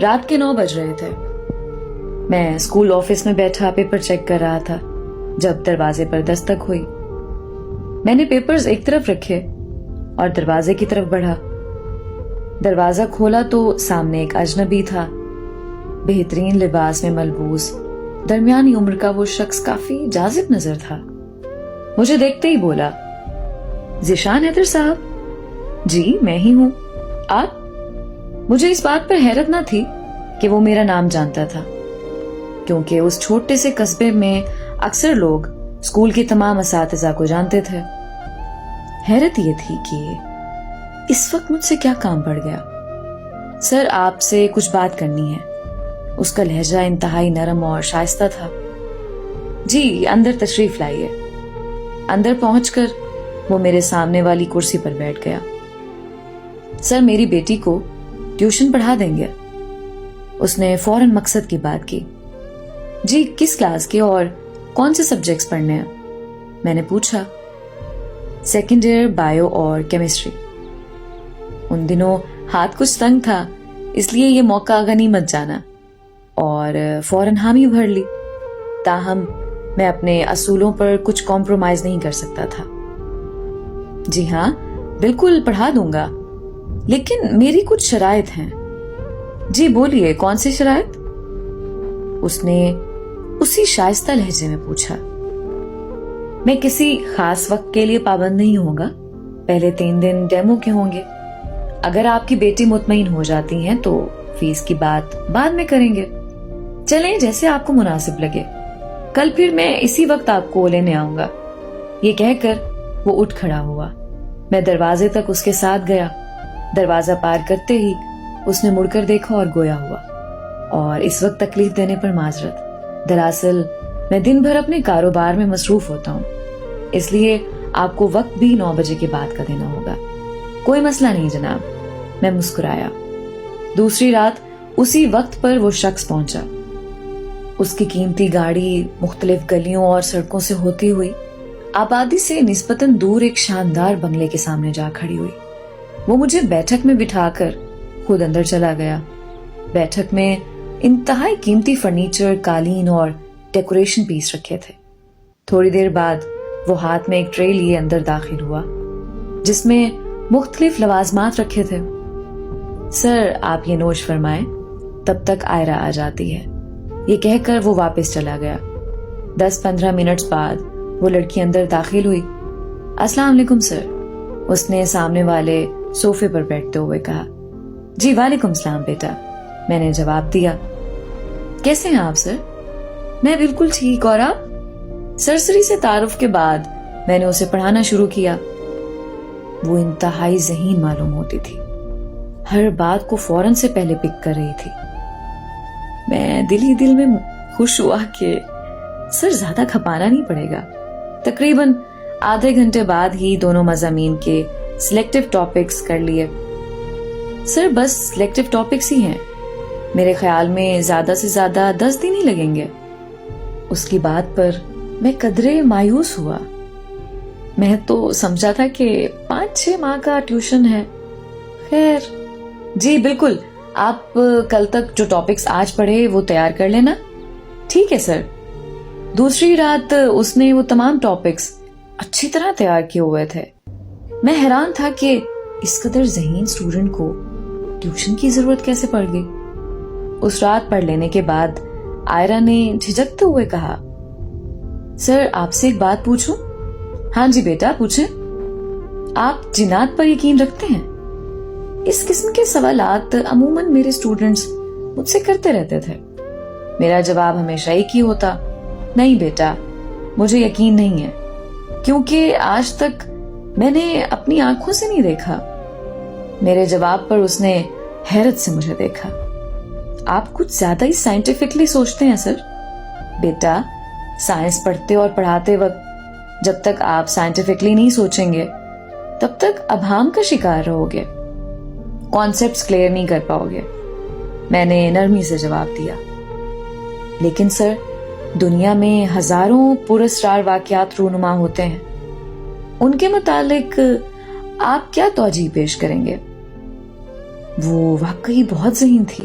رات کے 9 بج رہے تھے. میں اسکول آفس میں بیٹھا پیپر چیک کر رہا تھا جب دروازے پر دستک ہوئی. میں نے پیپرز ایک طرف رکھے اور دروازے کی طرف بڑھا. دروازہ کھولا تو سامنے ایک اجنبی تھا. بہترین لباس میں ملبوس درمیانی عمر کا وہ شخص کافی جاذب نظر تھا. مجھے دیکھتے ہی بولا, ذیشان حیدر صاحب. جی میں ہی ہوں, آپ؟ مجھے اس بات پر حیرت نہ تھی کہ وہ میرا نام جانتا تھا, کیونکہ اس چھوٹے سے قصبے میں اکثر لوگ اسکول کے تمام اساتذہ کو جانتے تھے. حیرت یہ تھی کہ اس وقت مجھ سے کیا کام پڑ گیا. سر آپ سے کچھ بات کرنی ہے. اس کا لہجہ انتہائی نرم اور شائستہ تھا. جی اندر تشریف لائیے. اندر پہنچ کر وہ میرے سامنے والی کرسی پر بیٹھ گیا. سر میری بیٹی کو ٹیوشن پڑھا دیں گے؟ اس نے فوراً مقصد کی بات کی. جی کس کلاس کے اور کون سے سبجیکٹس پڑھنے ہیں؟ میں نے پوچھا. سیکنڈ ایئر بایو اور کیمسٹری. ان دنوں ہاتھ کچھ تنگ تھا, اس لیے یہ موقع غنیمت جانا اور فوراً حامی بھر لی. تاہم میں اپنے اصولوں پر کچھ کمپرومائز نہیں کر سکتا تھا. جی ہاں بالکل پڑھا دوں گا, لیکن میری کچھ شرائط ہیں. جی بولیے کون سی شرائط؟ اس نے اسی شائستہ لہجے میں پوچھا. میں کسی خاص وقت کے لیے پابند نہیں ہوں گا. پہلے 3 دن ڈیمو کے ہوں گے. اگر آپ کی بیٹی مطمئن ہو جاتی ہیں تو فیس کی بات بعد میں کریں گے. چلیں جیسے آپ کو مناسب لگے. کل پھر میں اسی وقت آپ کو لینے آؤں گا. یہ کہہ کر وہ اٹھ کھڑا ہوا. میں دروازے تک اس کے ساتھ گیا. دروازہ پار کرتے ہی اس نے مڑ کر دیکھا اور گویا ہوا. اور اس وقت تکلیف دینے پر معذرت. دراصل میں دن بھر اپنے کاروبار میں مصروف ہوتا ہوں, اس لیے آپ کو وقت بھی 9 بجے کے بعد کا دینا ہوگا. کوئی مسئلہ نہیں جناب. میں مسکرایا. دوسری رات اسی وقت پر وہ شخص پہنچا. اس کی قیمتی گاڑی مختلف گلیوں اور سڑکوں سے ہوتی ہوئی آبادی سے نسبتاً دور ایک شاندار بنگلے کے سامنے جا کھڑی ہوئی. وہ مجھے بیٹھک میں بٹھا کر خود اندر چلا گیا. بیٹھک میں انتہائی قیمتی فرنیچر, قالین اور ڈیکوریشن پیس رکھے تھے. تھوڑی دیر بعد وہ ہاتھ میں ایک ٹرے لیے اندر داخل ہوا جس میں مختلف لوازمات رکھے تھے. سر آپ یہ نوش فرمائیں, تب تک آئرہ آ جاتی ہے. یہ کہہ کر وہ واپس چلا گیا. 10-15 منٹ بعد وہ لڑکی اندر داخل ہوئی. السلام علیکم سر, اس نے سامنے والے صوفے پر بیٹھتے ہوئے کہا. جی وعلیکم السلام بیٹا, میں نے جواب دیا. کیسے ہیں آپ سر؟ میں بالکل ٹھیک, اور آپ؟ سرسری سے تعارف کے بعد میں نے اسے پڑھانا شروع کیا. وہ انتہائی ذہین معلوم ہوتی تھی. ہر بات کو فوراً سے پہلے پک کر رہی تھی. میں دل ہی دل میں خوش ہوا کہ سر زیادہ کھپانا نہیں پڑے گا. تقریباً آدھے گھنٹے بعد ہی دونوں مضامین کے سلیکٹیو ٹاپکس کر لیے. سر بس سلیکٹیو ٹاپکس ہی ہیں, میرے خیال میں زیادہ سے زیادہ 10 دن ہی لگیں گے. اس کی بات پر میں قدرے مایوس ہوا. میں تو سمجھا تھا کہ 5-6 ماہ کا ٹیوشن ہے. خیر جی بالکل, آپ کل تک جو ٹاپکس آج پڑھے وہ تیار کر لینا. ٹھیک ہے سر. دوسری رات اس نے وہ تمام ٹاپکس اچھی طرح تیار کیے ہوئے تھے. میں حیران تھا کہ اس قدر ذہین اسٹوڈنٹ کو ٹیوشن کی ضرورت کیسے پڑ گئی. اس رات پڑھ لینے کے بعد آئرہ نے جھجکتے ہوئے کہا, سر آپ سے ایک بات پوچھوں؟ ہاں جی بیٹا پوچھیں. آپ جنات پر یقین رکھتے ہیں؟ اس قسم کے سوالات عموماً میرے اسٹوڈنٹس مجھ سے کرتے رہتے تھے. میرا جواب ہمیشہ ایک ہی ہوتا, نہیں بیٹا مجھے یقین نہیں ہے, کیونکہ آج تک میں نے اپنی آنکھوں سے نہیں دیکھا. میرے جواب پر اس نے حیرت سے مجھے دیکھا. آپ کچھ زیادہ ہی سائنٹیفکلی سوچتے ہیں سر. بیٹا سائنس پڑھتے اور پڑھاتے وقت جب تک آپ سائنٹیفکلی نہیں سوچیں گے تب تک ابہام کا شکار رہو گے, کانسیپٹس کلیئر نہیں کر پاؤ گے. میں نے نرمی سے جواب دیا. لیکن سر دنیا میں ہزاروں پراسرار واقعات رونما ہوتے ہیں, ان کے متعلق آپ کیا توجیہ پیش کریں گے؟ وہ واقعی بہت ذہین تھی.